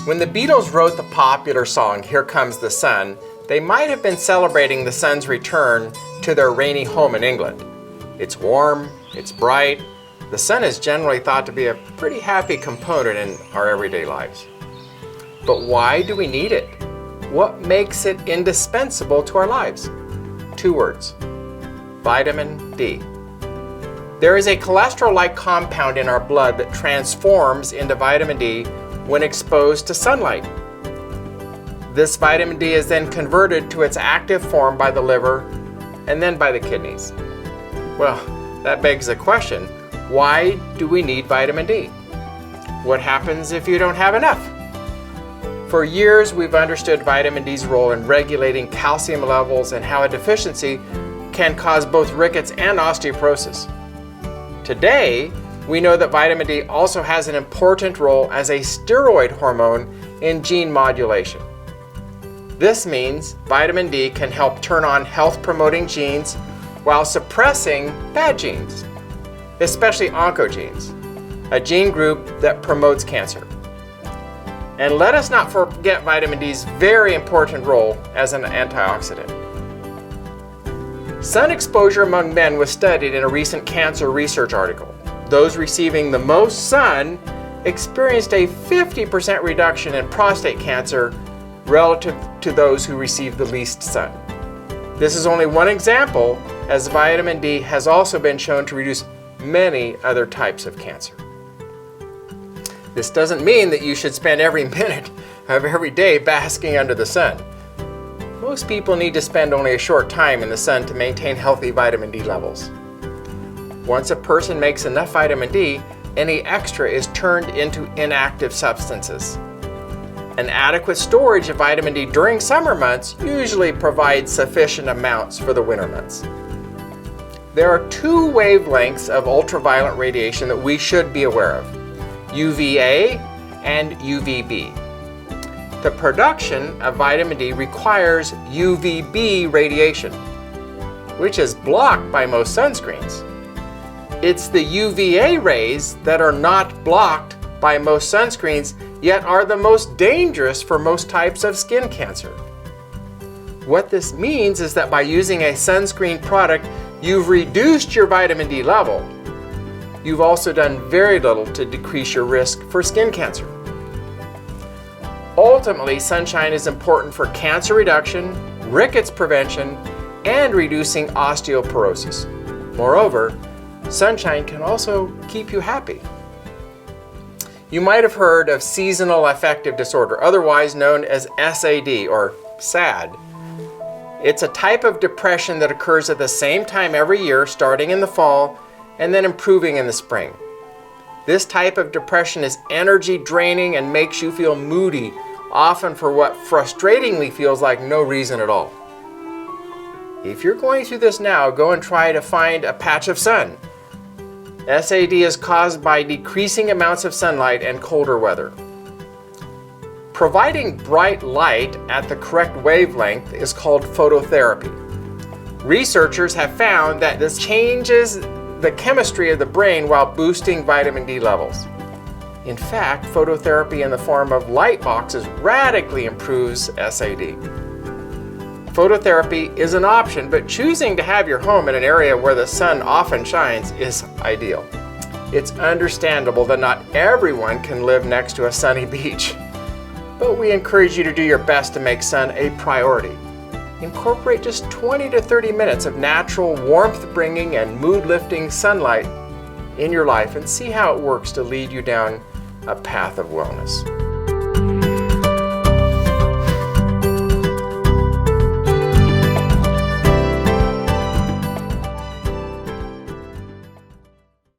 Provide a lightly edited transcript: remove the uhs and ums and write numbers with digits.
When the Beatles wrote the popular song, Here Comes the Sun, they might have been celebrating the sun's return to their rainy home in England. It's warm, it's bright. The sun is generally thought to be a pretty happy component in our everyday lives. But why do we need it? What makes it indispensable to our lives? 2 words: vitamin D. There is a cholesterol-like compound in our blood that transforms into vitamin D when exposed to sunlight. This vitamin D is then converted to its active form by the liver and then by the kidneys. Well, that begs the question, why do we need vitamin D? What happens if you don't have enough? For years, we've understood vitamin D's role in regulating calcium levels and how a deficiency can cause both rickets and osteoporosis. Today, we know that vitamin D also has an important role as a steroid hormone in gene modulation. This means vitamin D can help turn on health-promoting genes while suppressing bad genes, especially oncogenes, a gene group that promotes cancer. And let us not forget vitamin D's very important role as an antioxidant. Sun exposure among men was studied in a recent cancer research article. Those receiving the most sun experienced a 50% reduction in prostate cancer relative to those who received the least sun. This is only one example, as vitamin D has also been shown to reduce many other types of cancer. This doesn't mean that you should spend every minute of every day basking under the sun. Most people need to spend only a short time in the sun to maintain healthy vitamin D levels. Once a person makes enough vitamin D, any extra is turned into inactive substances. An adequate storage of vitamin D during summer months usually provides sufficient amounts for the winter months. There are 2 wavelengths of ultraviolet radiation that we should be aware of: UVA and UVB. The production of vitamin D requires UVB radiation, which is blocked by most sunscreens. It's the UVA rays that are not blocked by most sunscreens, yet are the most dangerous for most types of skin cancer. What this means is that by using a sunscreen product, you've reduced your vitamin D level. You've also done very little to decrease your risk for skin cancer. Ultimately, sunshine is important for cancer reduction, rickets prevention, and reducing osteoporosis. Moreover, sunshine can also keep you happy. You might have heard of seasonal affective disorder, otherwise known as SAD or SAD. It's a type of depression that occurs at the same time every year, starting in the fall and then improving in the spring. This type of depression is energy draining and makes you feel moody, often for what frustratingly feels like no reason at all. If you're going through this now, go and try to find a patch of sun. SAD is caused by decreasing amounts of sunlight and colder weather. Providing bright light at the correct wavelength is called phototherapy. Researchers have found that this changes the chemistry of the brain while boosting vitamin D levels. In fact, phototherapy in the form of light boxes radically improves SAD. Phototherapy is an option, but choosing to have your home in an area where the sun often shines is ideal. It's understandable that not everyone can live next to a sunny beach, but we encourage you to do your best to make sun a priority. Incorporate just 20 to 30 minutes of natural warmth-bringing and mood-lifting sunlight in your life and see how it works to lead you down a path of wellness.